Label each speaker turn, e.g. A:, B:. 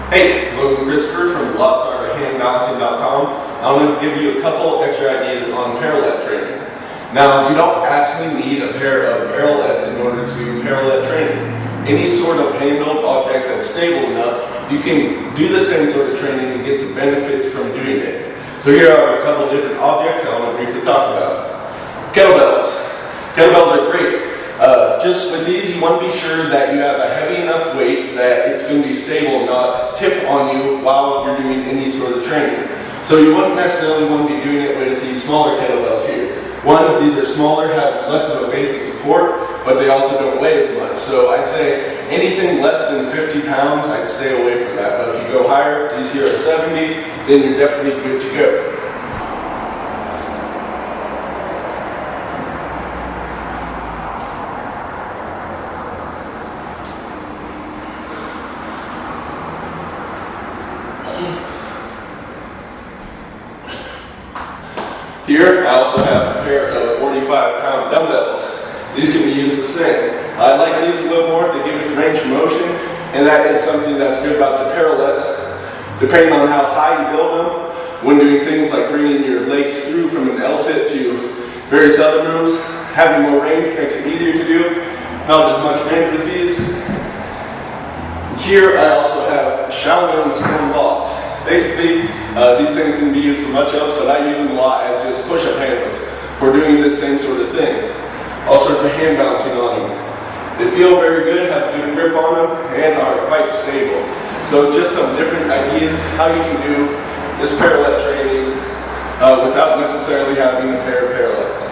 A: Hey, Logan Christopher from LostArtOfHandBalancing.com. I'm going to give you a couple extra ideas on parallette training. Now, you don't actually need a pair of parallettes in order to do parallette training. Any sort of handled object that's stable enough, you can do the same sort of training and get the benefits from doing it. So here are a couple different objects that I want to briefly talk about. Kettlebells. Kettlebells are great. Just with these, you want to be sure that you have a heavy enough weight that it's going to be stable and not tip on you while you're doing any sort of training. So you wouldn't necessarily want to be doing it with these smaller kettlebells here. One, these are smaller, have less of a base of support, but they also don't weigh as much. So I'd say anything less than 50 pounds, I'd stay away from that. But if you go higher, these here are 70, then you're definitely good to go. Here, I also have a pair of 45-pound dumbbells. These can be used the same. I like these a little more. They give you range of motion, and that is something that's good about the parallettes. Depending on how high you build them, when doing things like bringing your legs through from an L-sit to various other moves, having more range makes it easier to do. Not as much range with these. Here, I also have Shaolin stem blocks. Basically, these things can be used for much else, but I use them a lot as just push-up handles for doing this same sort of thing. All sorts of hand balancing on them. They feel very good, have a good grip on them, and are quite stable. So just some different ideas how you can do this parallette training without necessarily having a pair of parallettes.